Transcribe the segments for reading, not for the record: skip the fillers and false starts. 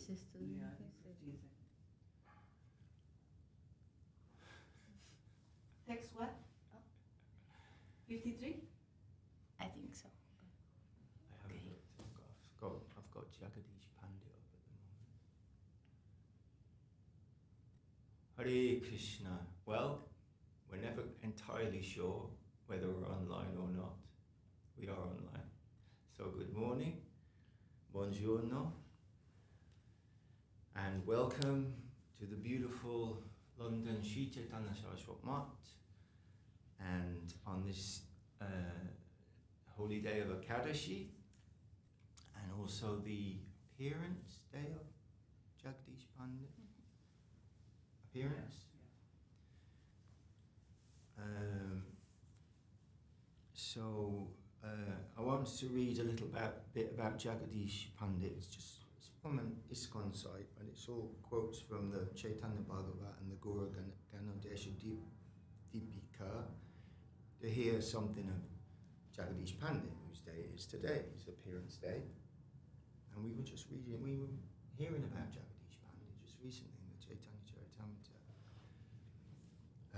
sisters. Yeah, I think confusing. Text what? 53? I think so. I haven't looked. I've got Jagadish Pandit up at the moment. Hare Krishna. Well, we're never entirely sure whether we're online or not. We are online. So good morning, buongiorno, and welcome to the beautiful London Sri Chaitanya Saraswat Math. And on this holy day of Ekadashi, and also the appearance day of Jagadish Pandit. Appearance? I want to read a little bit about Jagadish Pandit. It's from an ISKCON site, and it's all quotes from the Chaitanya Bhagavat and the Guru Ganodesha Deepika to hear something of Jagadish Pandit, whose day it is today, his appearance day. And we were hearing about Jagadish Pandit just recently in the Chaitanya Charitamrita.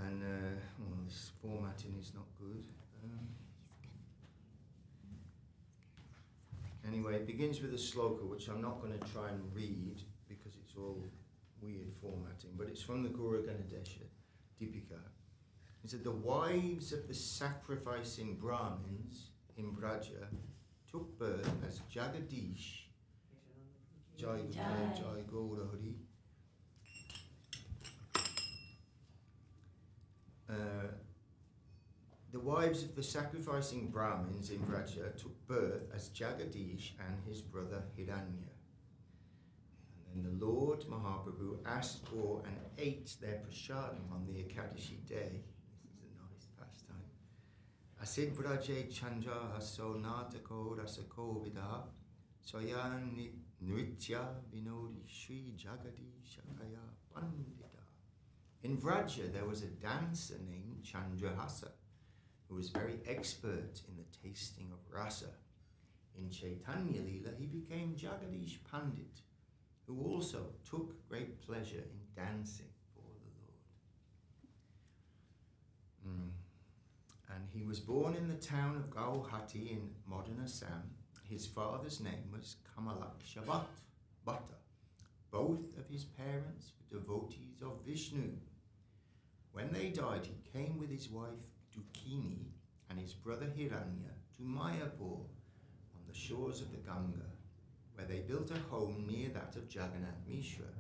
And this formatting is not good. Anyway, it begins with a sloka, which I'm not going to try and read because it's all weird formatting, but it's from the Guru Ganodesha Deepika. It said, the wives of the sacrificing Brahmins in Braja took birth as Jagadish, Jai Gaura Hari. The wives of the sacrificing Brahmins in Braja took birth as Jagadish and his brother Hiranya. And then the Lord Mahaprabhu asked for and ate their prasadam on the Ekadashi day. This is a nice pastime. Asid Braje Chandra Haso Natako Rasako Vida Soya Nritya Vinodi Sri Jagadish Shakaya Pandita. In Vraja there was a dancer named Chandrahasa, who was very expert in the tasting of rasa. In Chaitanya Leela, he became Jagadish Pandit, who also took great pleasure in dancing for the Lord. And he was born in the town of Gauhati in modern Assam. His father's name was Kamalaksha Bhatta. Both of his parents were devotees of Vishnu. When they died, he came with his wife Dukini and his brother Hiranya to Mayapur on the shores of the Ganga, where they built a home near that of Jagannath Mishra.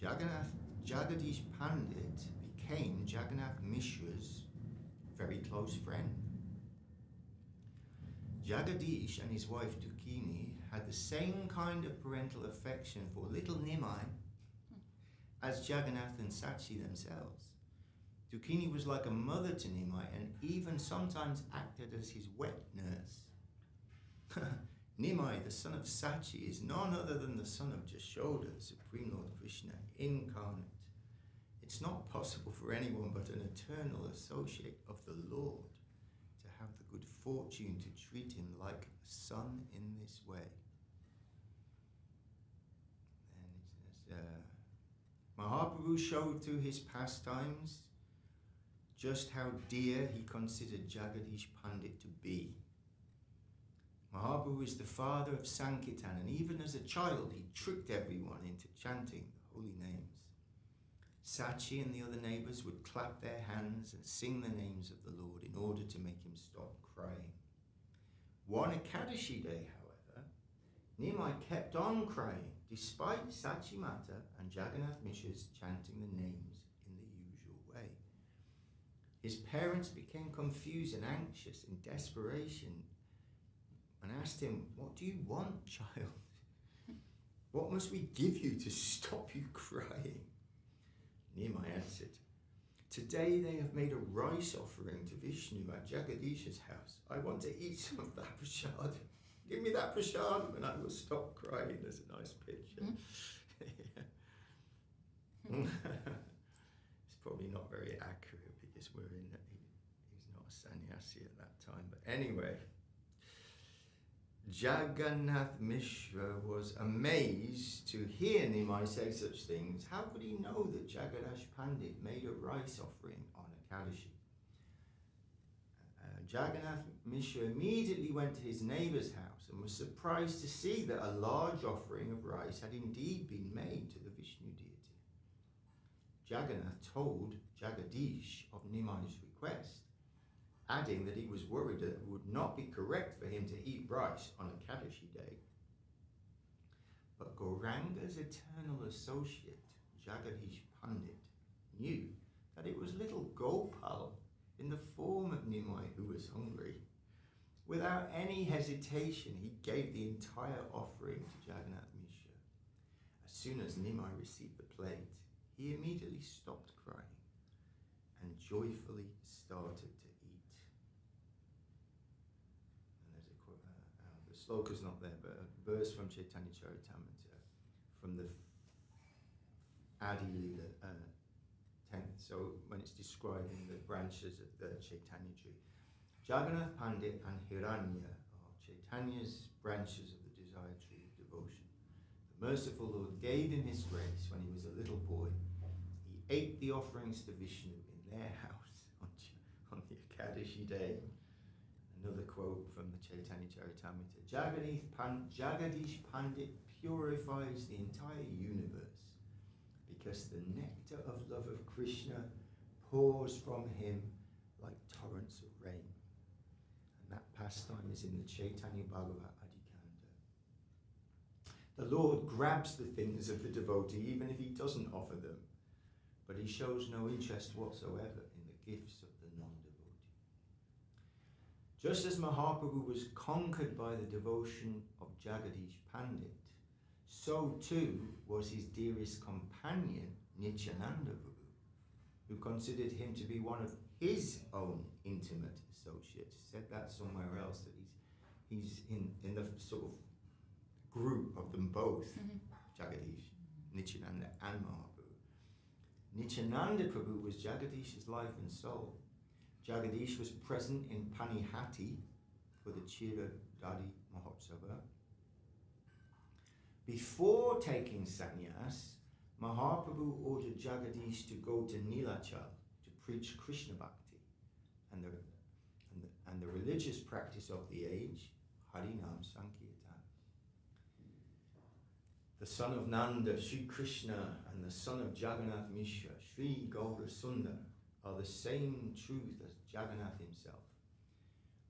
Jagadish Pandit became Jagannath Mishra's very close friend. Jagadish and his wife Dukini had the same kind of parental affection for little Nimai as Jagannath and Sachi themselves. Dukini was like a mother to Nimai and even sometimes acted as his wet nurse. Nimai, the son of Sachi, is none other than the son of Jashoda, the Supreme Lord Krishna, incarnate. It's not possible for anyone but an eternal associate of the Lord to have the good fortune to treat him like a son in this way. And it says, Mahaprabhu showed through his pastimes just how dear he considered Jagadish Pandit to be. Mahaprabhu is the father of Sankirtan, and even as a child he tricked everyone into chanting the holy names. Sachi and the other neighbours would clap their hands and sing the names of the Lord in order to make him stop crying. One Ekadashi day, however, Nimai kept on crying, despite Sachi Mata and Jagannath Mishra's chanting the names in the usual way. His parents became confused and anxious in desperation and asked him, "What do you want, child? What must we give you to stop you crying?" Nimai answered, "Today they have made a rice offering to Vishnu at Jagadish's house. I want to eat some of that prasadam. Give me that prasadam and I will stop crying." There's a nice picture. It's probably not very accurate because he's not a sannyasi at that time. But anyway, Jagannath Mishra was amazed to hear Nimai say such things. How could he know that Jagadish Pandit made a rice offering on Ekadashi? Jagannath Mishra immediately went to his neighbour's house and was surprised to see that a large offering of rice had indeed been made to the Vishnu deity. Jagannath told Jagadish of Nimai's request, adding that he was worried that it would not be correct for him to eat rice on Ekadashi day. But Gauranga's eternal associate, Jagadish Pandit, knew that it was little Gopal in the form of Nimai who was hungry. Without any hesitation, he gave the entire offering to Jagannath Mishra. As soon as Nimai received the plate, he immediately stopped crying and joyfully started to eat. And there's a quote, the sloka's not there, but a verse from Chaitanya Charitamrita from the Adi Lila 10th, so when it's describing the branches of the Chaitanya tree. Jagannath Pandit and Hiranya are Chaitanya's branches of the desire tree of devotion. The merciful Lord gave him his grace when he was a little boy. He ate the offerings to Vishnu in their house on the Ekadashi day. Another quote from the Chaitanya Charitamrita. Jagadish Pandit purifies the entire universe because the nectar of love of Krishna pours from him like torrents of rain. And that pastime is in the Chaitanya Bhagavat Adikanda. The Lord grabs the things of the devotee even if he doesn't offer them, but he shows no interest whatsoever in the gifts of the non-devotee. Just as Mahaprabhu was conquered by the devotion of Jagadish Pandit, so too was his dearest companion, Nityananda Prabhu, who considered him to be one of his own intimate associates. He said that somewhere else, that he's in the sort of group of them both, Jagadish, Nityananda and Mahaprabhu. Nityananda Prabhu was Jagadish's life and soul. Jagadish was present in Panihati for the Chira Dadi Mahotsava. Before taking sannyas, Mahaprabhu ordered Jagadish to go to Nilachal to preach Krishna Bhakti and the religious practice of the age, Harinam Sankirtan. The son of Nanda, Sri Krishna, and the son of Jagannath Mishra, Sri Gaura Sundar, are the same truth as Jagannath himself.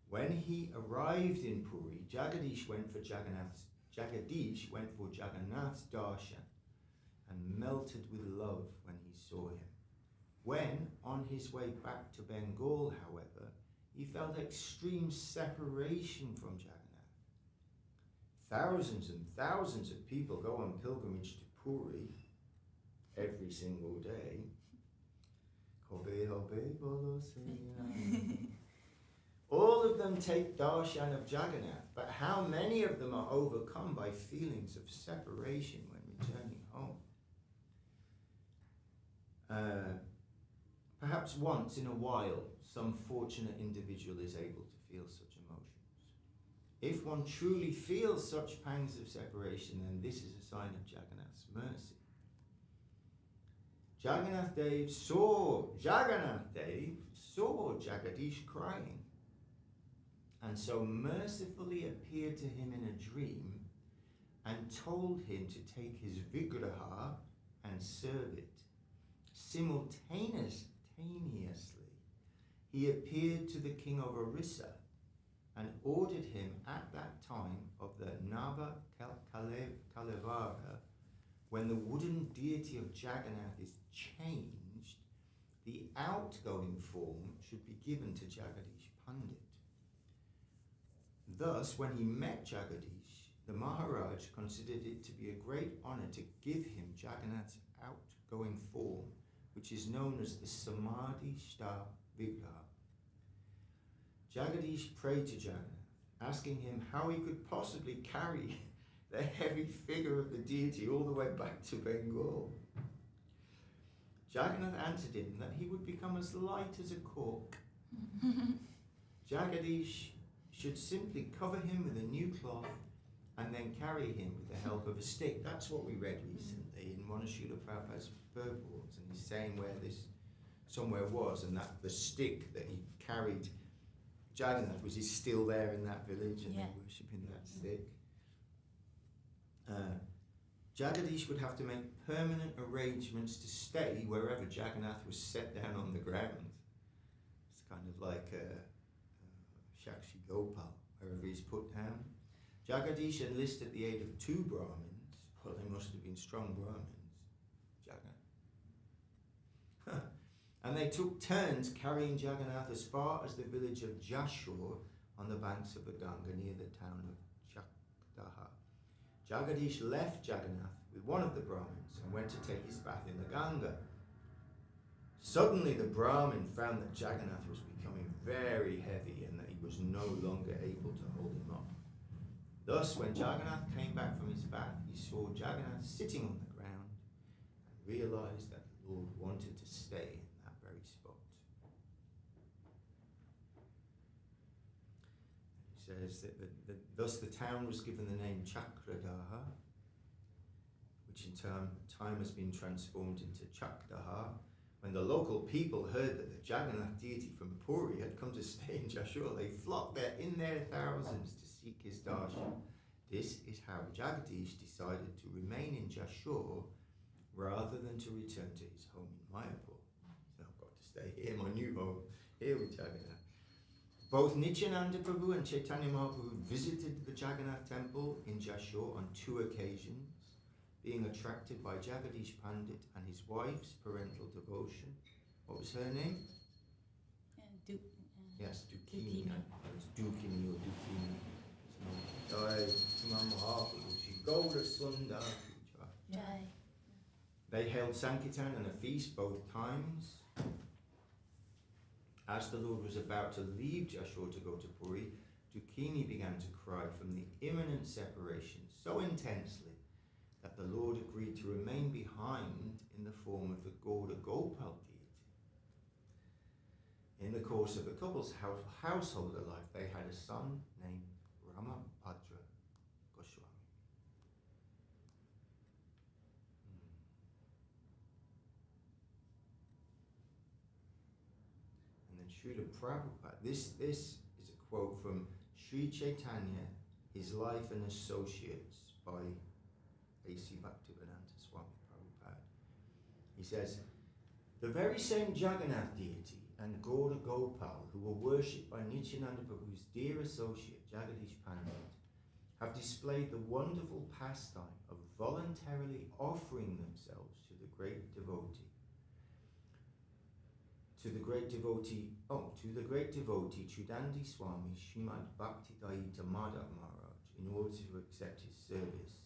When he arrived in Puri, Jagadish went for Jagannath's darshan and melted with love when he saw him. When, on his way back to Bengal, however, he felt extreme separation from Jagannath. Thousands and thousands of people go on pilgrimage to Puri every single day. All of them take darshan of Jagannath, but how many of them are overcome by feelings of separation when returning home? Perhaps once in a while, some fortunate individual is able to feel such emotions. If one truly feels such pangs of separation, then this is a sign of Jagannath's mercy. Jagannath Dev saw Jagadish crying, and so mercifully appeared to him in a dream and told him to take his vigraha and serve it. Simultaneously, he appeared to the king of Orissa and ordered him at that time of the Nava Kalevara, when the wooden deity of Jagannath is changed, the outgoing form should be given to Jagadish Pandit. Thus, when he met Jagadish, the Maharaj considered it to be a great honor to give him Jagannath's outgoing form, which is known as the Samadhi Shta Vigraha. Jagadish prayed to Jagannath, asking him how he could possibly carry the heavy figure of the deity all the way back to Bengal. Jagannath answered him that he would become as light as a cork. Jagadish should simply cover him with a new cloth and then carry him with the help of a stick. That's what we read recently in one of Srila Prabhupada's purports, and he's saying where this somewhere was, and that the stick that he carried Jagannath was is still there in that village, and they're worshipping that stick. Jagadish would have to make permanent arrangements to stay wherever Jagannath was set down on the ground. It's kind of like Shakshi Gopal, wherever he's put down. Jagadish enlisted the aid of 2 Brahmins. Well, they must have been strong Brahmins. Jagannath. And they took turns carrying Jagannath as far as the village of Jashore on the banks of the Ganga near the town of Chakdaha. Jagadish left Jagannath with one of the Brahmins and went to take his bath in the Ganga. Suddenly the Brahmin found that Jagannath was becoming very heavy and that he was no longer able to hold him up. Thus, when Jagannath came back from his bath, he saw Jagannath sitting on the ground and realized that the Lord wanted to stay in that very spot. And he says that thus the town was given the name Chakradaha, which in time has been transformed into Chakdaha. When the local people heard that the Jagannath deity from Puri had come to stay in Jashore, they flocked there in their thousands to seek his darshan. This is how Jagadish decided to remain in Jashore rather than to return to his home in Mayapur. So I've got to stay here, my new home, here with Jagannath. Both Nityananda Prabhu and Chaitanya Mahaprabhu visited the Jagannath temple in Jashore on 2 occasions, being attracted by Jagadish Pandit and his wife's parental devotion. What was her name? Yes, Dukini. It's Dukini or Dukini. Jai Mahaprabhu, Shri Gaura Sundar Jai. They held Sankirtan and a feast both times. As the Lord was about to leave Jashore to go to Puri, Dukini began to cry from the imminent separation so intensely that the Lord agreed to remain behind in the form of the Gauda Gopal deity. In the course of the couple's household life, they had a son named Ramabhadra Goswami. And then Srila Prabhupada, this is a quote from Sri Chaitanya, His Life and Associates by A.C. Bhaktivedanta Swami Prabhupada. He says, the very same Jagannath deity and Gauda Gopal, who were worshipped by Nityananda Prabhu's dear associate Jagadish Pandit, have displayed the wonderful pastime of voluntarily offering themselves to the great devotee. To the great devotee Chudandi Swami Srimad Bhaktidaita Madhav Maharaj in order to accept his service.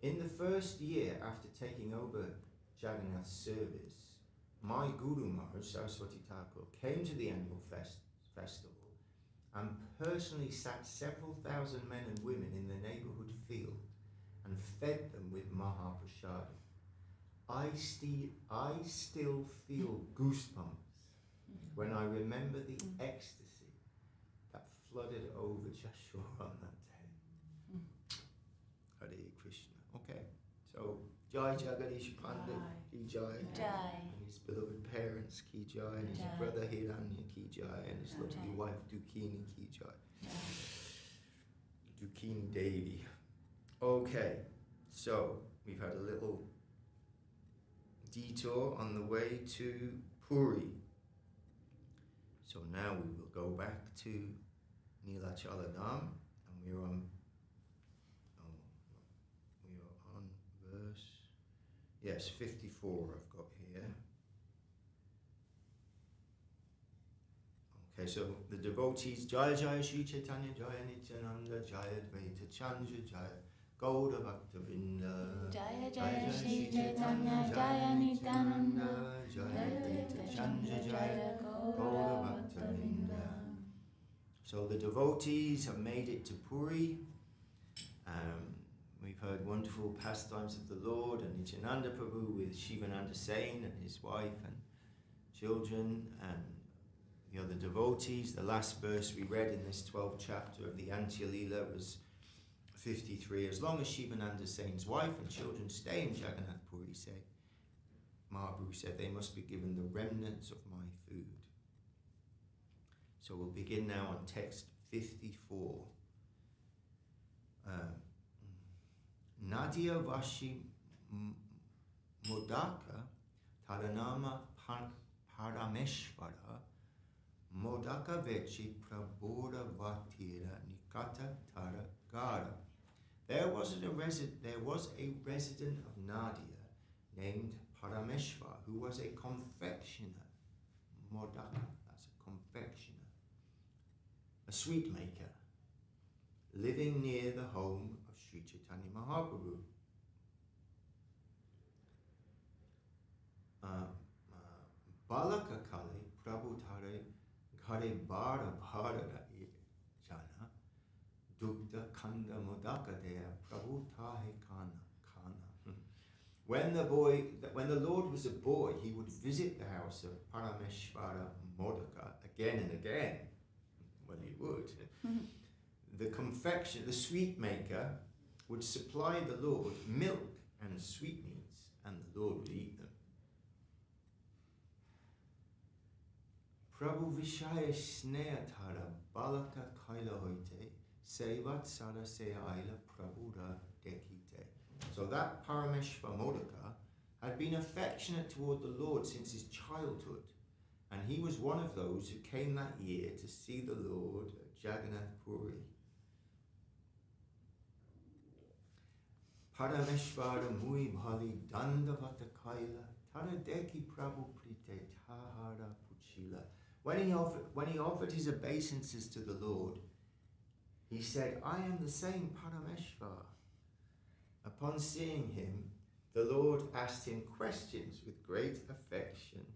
In the first year after taking over Jagannath's service, my Guru Maharaj, Saraswati Thakur, came to the annual festival and personally sat several thousand men and women in the neighborhood field and fed them with Mahaprasadam. I still feel goosebumps when I remember the ecstasy that flooded over Jashore on that day. Hare Krishna. Okay, so Jai Jagadish Pandit, Ki Jai. Jai. And his beloved parents, Ki Jai. And his brother Hiranya, Ki Jai. And his lovely wife, Dukini, Ki Jai. Dukini Devi. Okay, so we've had a little detour on the way to Puri. So now we will go back to Nilachala Dham, and we are on verse, yes, 54 I've got here. Okay, so the devotees, Jaya Jaya Shri Chaitanya, Jaya Nityananda, Jaya Advaita Chandra, Jaya Gauda Bhaktavinda, Jaya Jaya Shri Chaitanya, Jaya Nityananda, Jaya Advaita Chandra, Jaya Gauda Bhaktavinda. So the devotees have made it to Puri. We've heard wonderful pastimes of the Lord and Nityananda Prabhu with Shivananda Sain and his wife and children, and the other devotees. The last verse we read in this 12th chapter of the Antya Leela was 53. As long as Shivananda Sain's wife and children stay in Jagannath Puri, Mahaprabhu said, they must be given the remnants of my food. So we'll begin now on text 54. Nadia Vashi Modaka Taranama Parameshvara Modaka Vechi Prabodha Vatira Nikata Tara Gara. There was a resident of Nadia named Parameshvar who was a confectioner. Modaka, that's a confectioner. A sweet maker, living near the home of Sri Chaitanya Mahaprabhu. Balaka Kale Prabhu Tare Gare Bara Bhara Jana Dugda Kanda Modaka Dea Prabhu Tahe Kana. When the Lord was a boy, he would visit the house of Parameshvara Modaka again and again. Well, he would. The sweet maker, would supply the Lord milk and sweetmeats, and the Lord would eat them. Prabhu Vishaya Sneyatara Balaka Kaila Hoite Sevat Sara Seya Aila Prabhuda Dekite. So that Parameshvara Modaka had been affectionate toward the Lord since his childhood, and he was one of those who came that year to see the Lord at Jagannath Puri. Parameshvara Mui Bhali Dandavata Kaila Taradeki Prabhu Prite Tahara Puchila. When he offered his obeisances to the Lord, he said, I am the same Parameshvara. Upon seeing him, the Lord asked him questions with great affection.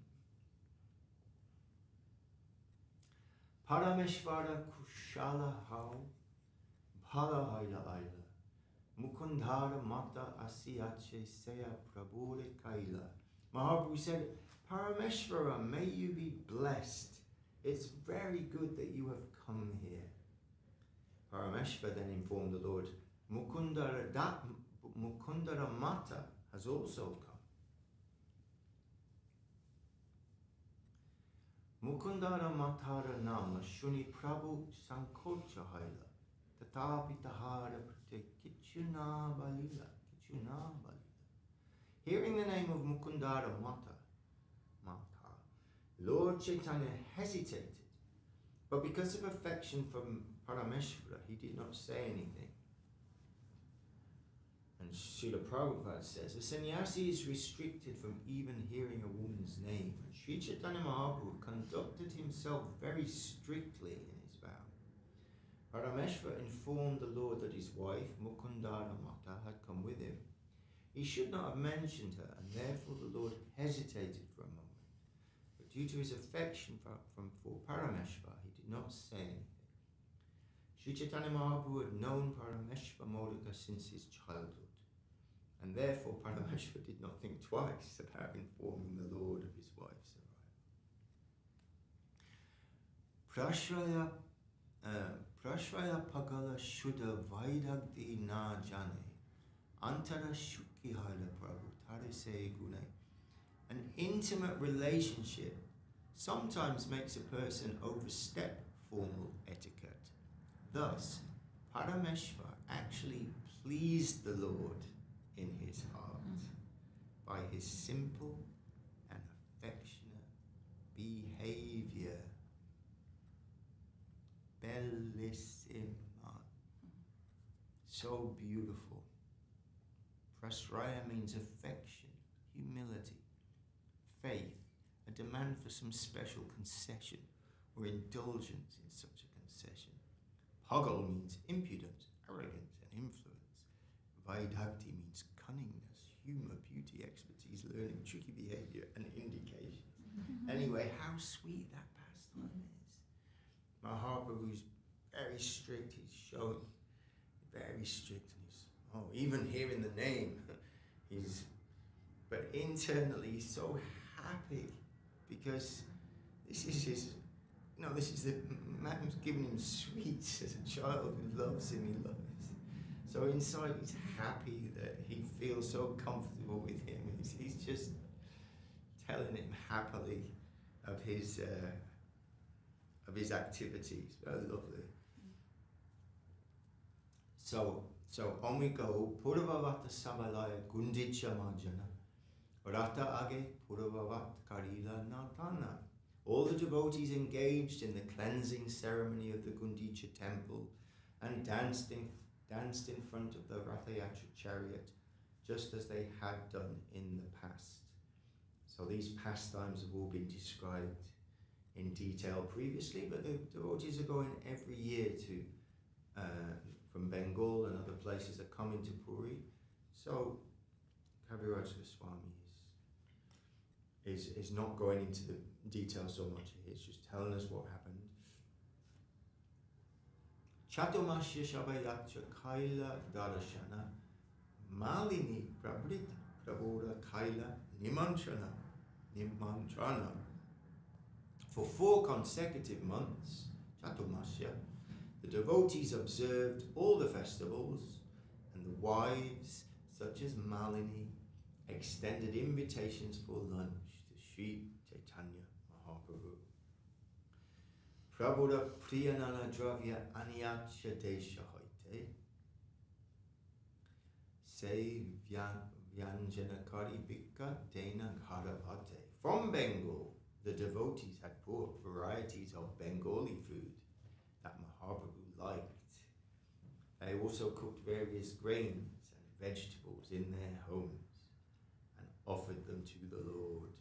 Parameshvara Kushala Hau Bhala Haila Aila Mukundhara Mata Asiyache Seya Prabhure Kaila. Mahaprabhu said, Parameshvara, may you be blessed. It's very good that you have come here. Parameshvara then informed the Lord, Mukundara Mata has also come. Mukundara Matara Nama Shuni Prabhu Sankocha Haila Tatapi Tahara Prate Kichuna Balila. Hearing the name of Mukundara Mata, Lord Chaitanya hesitated, but because of affection from Parameshvara, he did not say anything. And Srila Prabhupada says, a sannyasi is restricted from even hearing a woman's name. And Sri Chaitanya Mahaprabhu conducted himself very strictly in his vow. Parameshvara informed the Lord that his wife, Mukundara Mata, had come with him. He should not have mentioned her, and therefore the Lord hesitated for a moment. But due to his affection for Parameshvara, he did not say anything. Sri Chaitanya Mahaprabhu had known Parameshvara Modaka since his childhood, and therefore Parameshvara did not think twice about informing the Lord of his wife's arrival. Prashraya Pagala Shuddha Vaidagdi Na Jane Antara Shukki Haila Prabhu Tare Se Gune. An intimate relationship sometimes makes a person overstep formal etiquette. Thus, Parameshvara actually pleased the Lord in his heart by his simple and affectionate behavior. Bellissima. So beautiful. Prasraya means affection, humility, faith, a demand for some special concession or indulgence in such a concession. Pagal means impudence, arrogance, and influence. Vaidhakti means cunningness, humor, beauty, expertise, learning, tricky behavior, and indications. Anyway, how sweet that pastime is. Mahaprabhu's very strict, he's showing very strict, and he's, even hearing the name, but internally he's so happy because this is his this is the man who's given him sweets as a child, who loves him, he loves. So inside he's happy that he feels so comfortable with him. He's just telling him happily of his activities. Very lovely. So on we go. Purvavata sabalaya gundicha manjana. Rata age purvavat karila natana. All the devotees engaged in the cleansing ceremony of the Gundicha temple and danced in front of the Ratha Yatra chariot, just as they had done in the past. So these pastimes have all been described in detail previously, but the devotees are going every year to from Bengal and other places that come into Puri. So Kaviraj Goswami is not going into the details so much here, it's just telling us what happened. Chatumasya Shabayatcha Kaila Darashana Malini Prabrit Prabhuda Kaila Nimantrana. For 4 consecutive months, Chatumasya, the devotees observed all the festivals, and the wives, such as Malini, extended invitations for lunch to Sri Chaitanya Mahaprabhu. Prabhuda Priyanana Dravya Anyacha Desha Hoite Se Vyanjana Kari Bika Dena Gharavate. From Bengal, the devotees had brought varieties of Bengali food that Mahaprabhu liked. They also cooked various grains and vegetables in their homes and offered them to the Lord.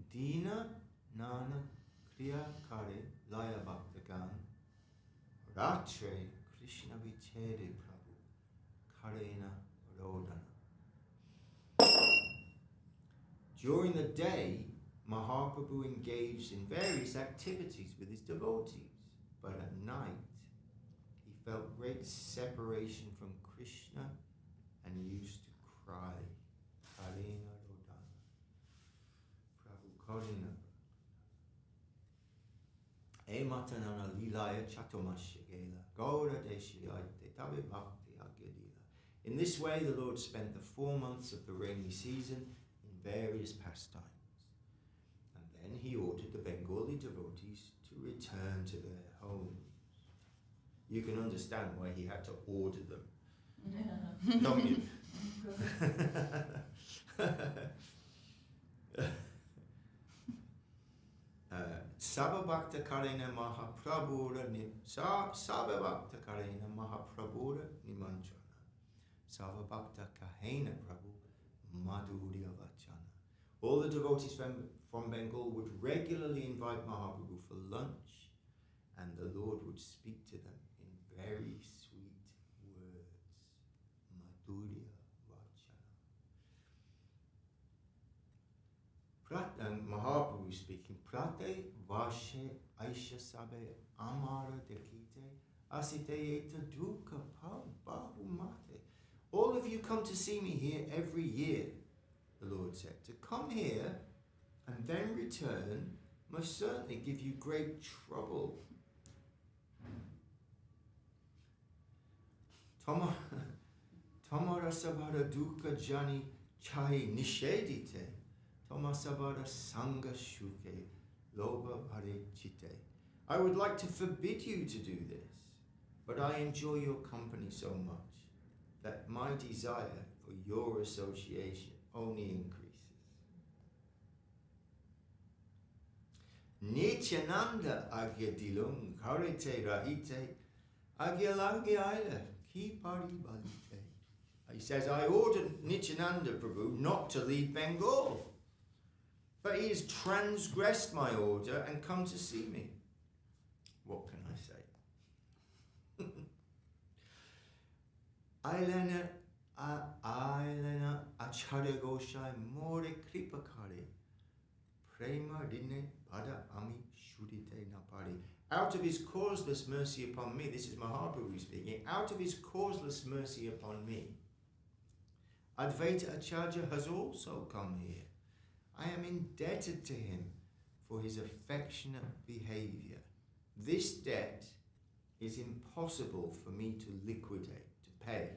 Dina Nana Kriya Kare Laya Bhaktagan Ratre Krishna Vichere Prabhu Karena Rodana. During the day, Mahaprabhu engaged in various activities with his devotees, but at night he felt great separation from Krishna and used to cry. Karena Rodana. Prabhu Karena. Ematanana Lilaya Chatumasya Gela Gaura Deshiyate Tabe Bhakti Agyadila. In this way, the Lord spent the 4 months of the rainy season in various pastimes. And then he ordered the Bengali devotees to return to their homes. You can understand why he had to order them, don't you? Sabhabhakta Karena Mahaprabhura Sabhabhakta Karena Mahaprabhura Nimantrana Sabhabhakta Kahena Prabhu Madhurya Vachana. All the devotees from Bengal would regularly invite Mahaprabhu for lunch, and the Lord would speak to them in very sweet words. Madhurya Vachana. And Mahaprabhu speaking, Prate Vashe Aisha Sabe Amara Dekite Asite Eta Duka Bahu Mate. All of you come to see me here every year, the Lord said. To come here and then return must certainly give you great trouble. Tamara Sabara Duka Jani Chai Nishedite. Tomasabara Sangha Shuke Loba Pare Chite. I would like to forbid you to do this, but I enjoy your company so much that my desire for your association only increases. Nityananda Agyadilung Karite Rahite Agyalangi Aila Ki Pari Balite. He says, I ordered Nityananda Prabhu not to leave Bengal, but he has transgressed my order and come to see me. What can I say? Ailena Acharya Goshai More Kripakare Prema Dine Pada Ami Shudite Napari. Out of his causeless mercy upon me, this is Mahaprabhu speaking, out of his causeless mercy upon me, Advaita Acharya has also come here. I am indebted to him for his affectionate behavior. This debt is impossible for me to liquidate, to pay.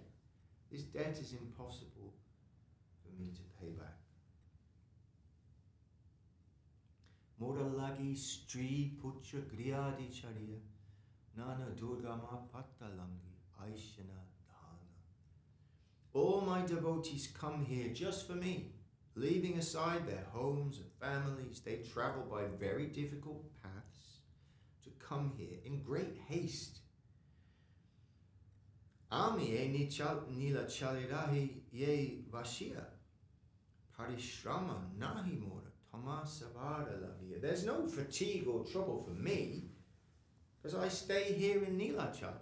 This debt is impossible for me to pay back. Mora lagi stri putra griyadi chariya nana durgama patalangi aishana dhana. All my devotees come here just for me. Leaving aside their homes and families, they travel by very difficult paths to come here in great haste. Ami e nila chalirahi ye vashia parishrama nahi mora tamasavara lavia. There's no fatigue or trouble for me, because I stay here in Nilachal,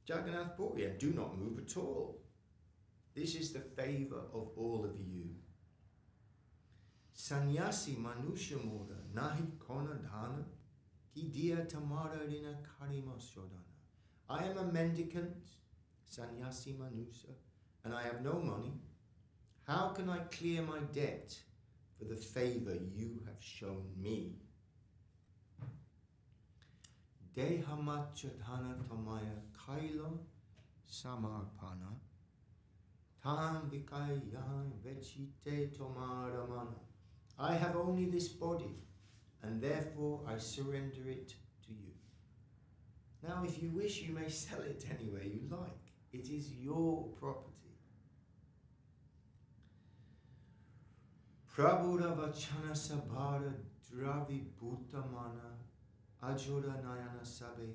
Jagannath Puri, and do not move at all. This is the favor of all of you. Sannyasi manusha mura nahi kona dhana ki diya tamara rina karima shodana. I am a mendicant, sannyasi manusa, and I have no money. How can I clear my debt for the favor you have shown me? Dehamacha dhana tamaya kaila samarpana tam vikaya vechite tomaramana. I have only this body, and therefore I surrender it to you. Now, if you wish, you may sell it any way you like. It is your property. Prabhuda vachana sabhara dravi bhutamana ajura nayana sabe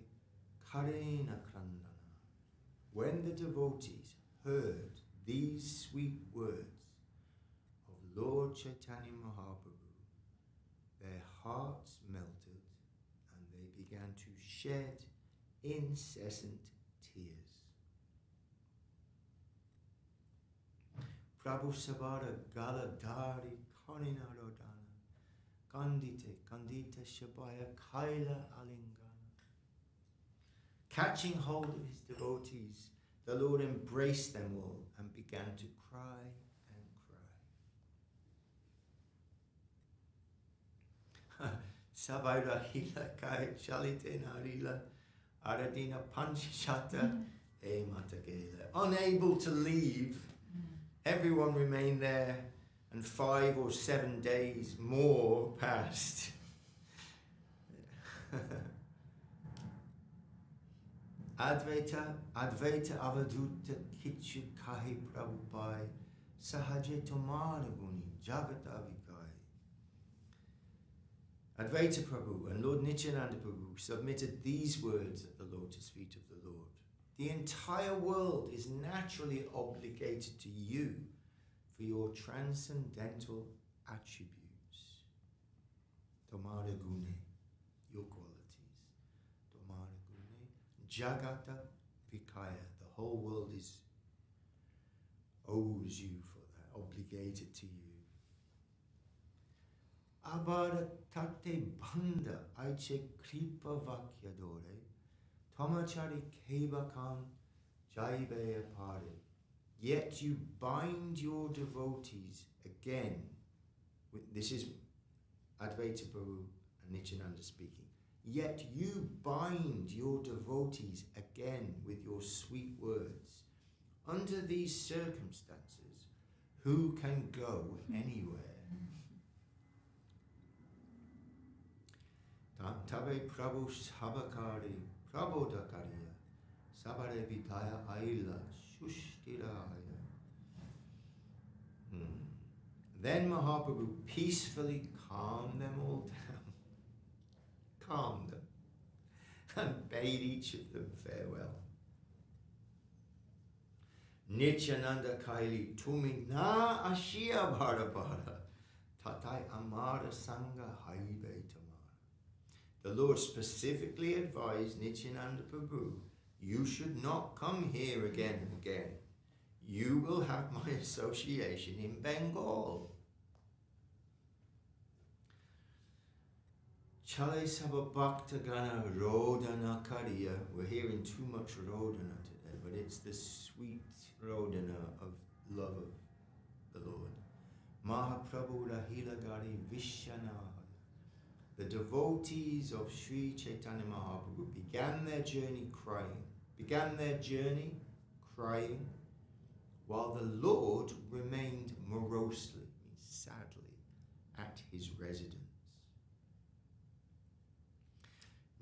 karena krandana. When the devotees heard these sweet words of Lord Chaitanya Mahaprabhu, their hearts melted and they began to shed incessant tears. Prabhu Sabara Galadari Karina Rodana Kandita Shabaya Kaila Alingana. Catching hold of his devotees, the Lord embraced them all and began to cry and cry. Sabaira Hila Kai Chalite Narila Aradina Panchashata E Matagela. Unable to leave, everyone remained there, and 5 or 7 days more passed. Advaita Avaduta Kichu Kahi Prabhupai Sahaje Tomaraguni Jagatavikai. Advaita Prabhu and Lord Nityananda Prabhu submitted these words at the lotus feet of the Lord. The entire world is naturally obligated to you for your transcendental attributes. Tomara Gune, your qualities. Tomara Gune, Jagata Pikaya, the whole world owes you for that, obligated to you. Abara tate banda aiche kripa vakyadore tomachari kebakan jaibe apare. Yet you bind your devotees again. This is Advaita Prabhu and Nityananda speaking. Yet you bind your devotees again with your sweet words. Under these circumstances, who can go anywhere? Tabe Prabhu Sabakari Prabodakariya Sabare Vidaya Aila Shustiraya. Then Mahaprabhu peacefully calmed them all down, calmed them, and bade each of them farewell. Nityananda Kaili Tumi Na Ashia Bharabhara Tatai Amara Sangha Haibe Tamara. The Lord specifically advised Nityananda Prabhu, you should not come here again and again. You will have my association in Bengal. Chale Sabha Bhakta Gana Rodana Kariya. We're hearing too much Rodana today, but it's the sweet Rodana of love of the Lord. Mahaprabhu Rahilagari Vishana. The devotees of Sri Chaitanya Mahaprabhu began their journey crying, while the Lord remained morosely, sadly, at his residence.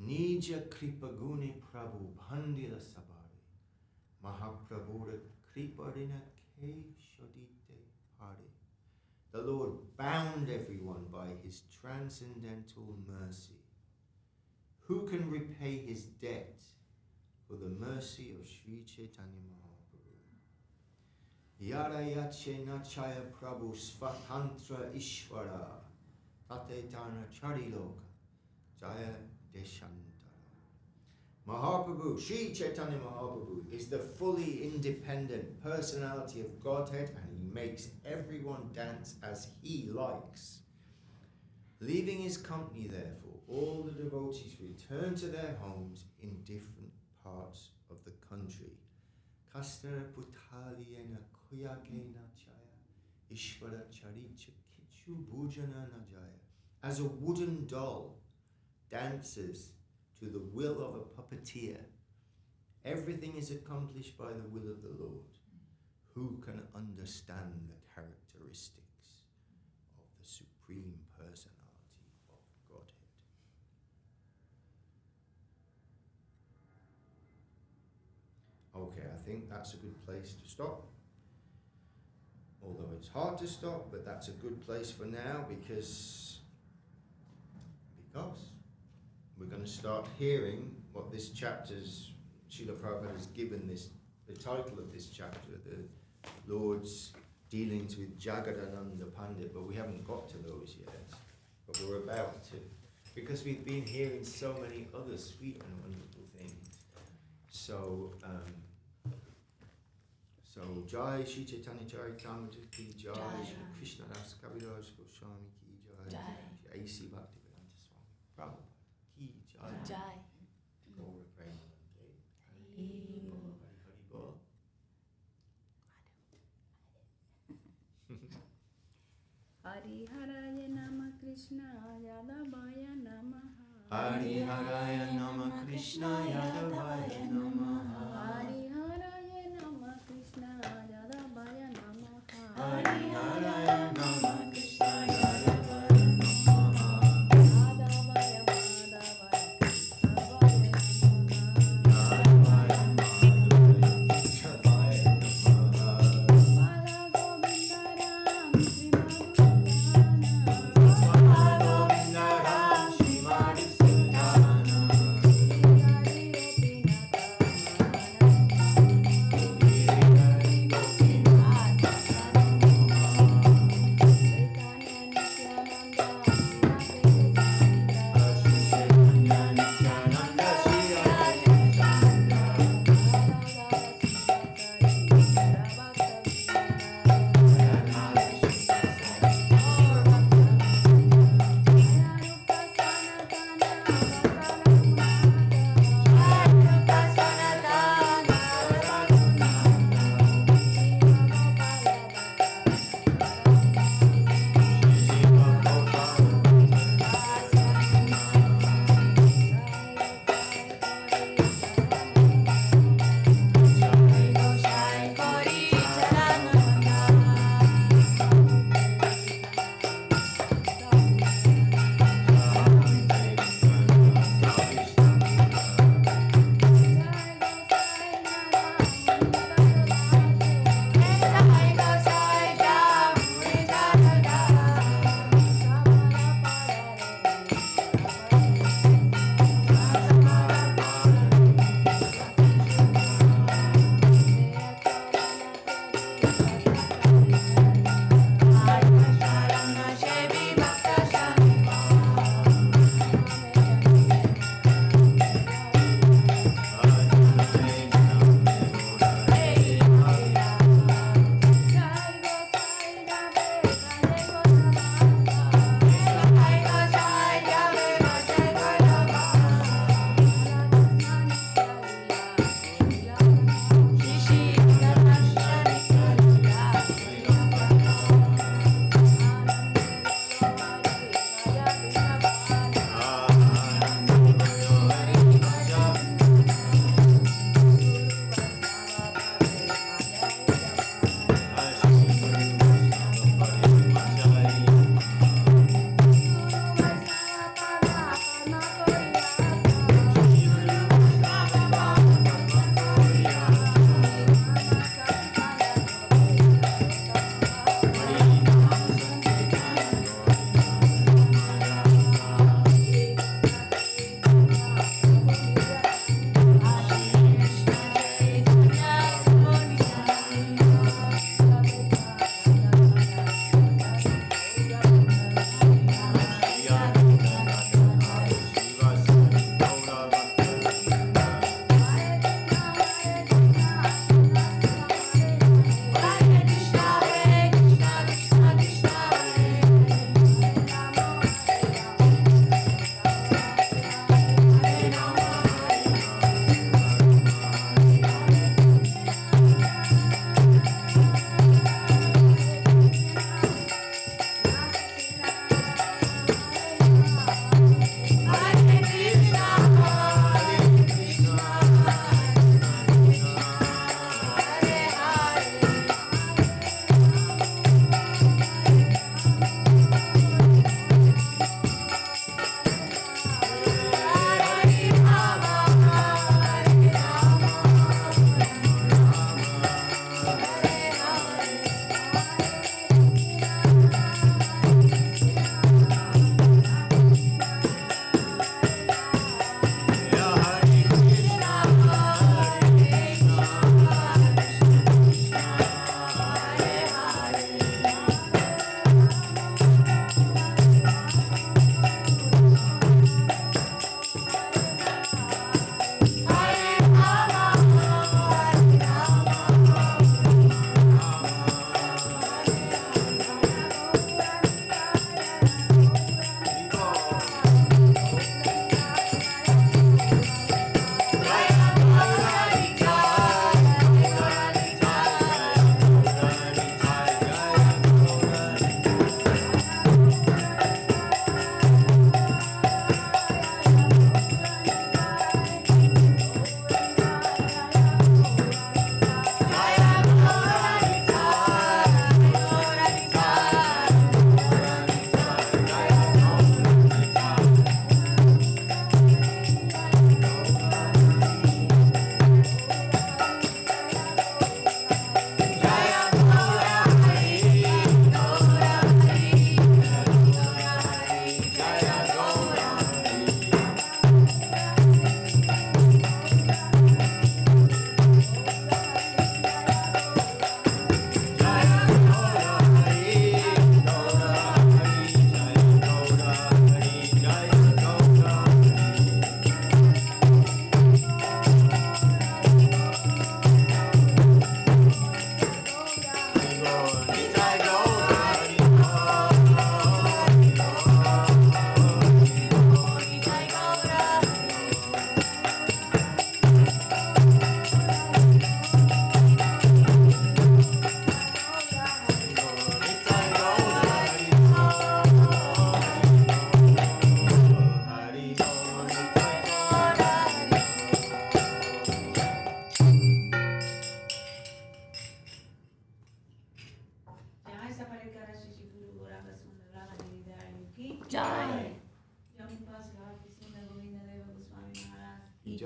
Nija Kripaguni Prabhu Bhandila Sabari Mahaprabhu Kriparina Ke Shodite Hari. The Lord bound everyone by his transcendental mercy. Who can repay his debt for the mercy of Sri Chaitanya Mahaprabhu? Yara Yache Nachaya Prabhu Svatantra Ishvara Tatetana Chariloka Jaya Deshantara. Mahaprabhu, Sri Chaitanya Mahaprabhu, is the fully independent personality of Godhead, and he makes everyone dance as he likes. Leaving his company, therefore, all the devotees return to their homes in different parts of the country. Kastara Putaliyena Kuyakena Chaya Ishvara Charicha Kichu Bhujana Najaya. As a wooden doll dances to the will of a puppeteer, everything is accomplished by the will of the Lord. Who can understand the characteristics of the Supreme Personality of Godhead? Okay, I think that's a good place to stop. Although it's hard to stop, but that's a good place for now because we're going to start hearing what this chapter's, Srila Prabhupada has given this, the title of this chapter, the Lord's dealings with Jagadananda Pandit, but we haven't got to those yet, but we're about to, because we've been hearing so many other sweet and wonderful things. So, Jai Shri Chaitanya Charitamrita ki Jai, Shri Krishna Das Kaviraj Goswami ki Jai, Shri A.C. Bhaktivedanta Swami Prabhupada ki Jai. Jai. Gaura Premanande. Hari Bol. Hari Haraya Nama Krishna Yadavaya Namaha. Hari Haraya Nama Krishna Yadavaya Namaha. Hari Haraya Nama Krishna Yadavaya Namaha. Hari Haraya Nama Krishna Yadavaya Namaha. Yadavaya Madhavaya Krishna Yadavaya Yadavaya Namaha. Bala Govinda Ram Sri Madhusudana. Govinda Ram Shri Madhusudana. Hari Gopinath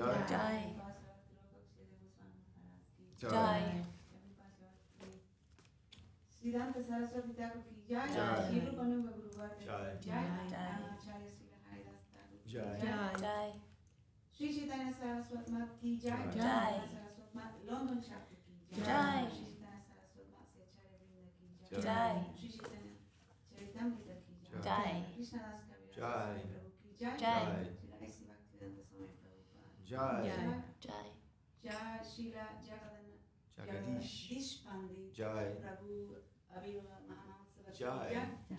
Jai. Jai. Jai. Siddhanta Saraswati Thakur ki jai. Jai. Shri Rupa Guru Guru Jai. Jai. Jai. Acharya Srila Haridas Thakur ki Jai. jai. Jai. Shri Chaitanya Saraswati Mat ki jai. Jai. Saraswati Mat London chapter ki Jai. Shri Chaitanya Saraswati Mat se Acharya Vrinda ki Jai. Shri Chaitanya Charitamrita ki Jai. Krishna Das Kaviraj Jai. Prabhu ki jai. Jai. Shri Aisi Bhaktivedanta Swami Prabhupada Jai. Jai. Jai. Shri Jagadish. Dish Pandit Jai. Prabhu Aviva Mahamansava ki Jai.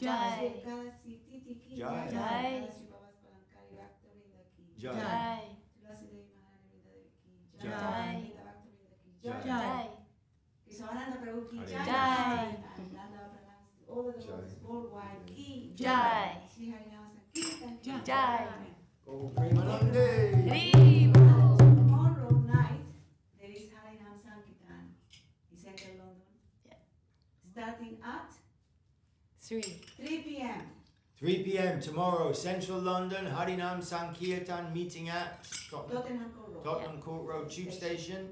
Jai. Ekadasi Titi ki Jai. Jai. Shri Babas Palankari Bhaktavinda ki Jai. Jai. Tulasi Devi Maharani Vrinda ki Jai. Vrinda Bhaktavinda ki Jai. Jai. Kesavananda Prabhu ki Hare Jai. And Nanda Pranams to all of the devotees worldwide ki Jai. Shri Harinam Sankirtan ki Jai. Oh, Premanande. Haribo. Tomorrow night there is Harinam Sankirtan in central London. Yeah. Starting at 3. 3 p.m. 3 p.m. tomorrow, Central London, Harinam Sankirtan meeting at Tottenham Court Road. Tottenham Court Road Tube Station.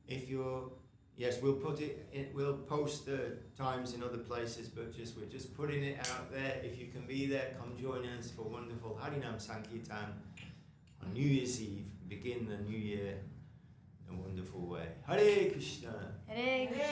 If you're, yes, we'll put it in, we'll post the times in other places, but we're just putting it out there. If you can be there, come join us for wonderful Harinam Sankirtan on New Year's Eve. Begin the new year in a wonderful way. Hare Krishna. Hare Krishna.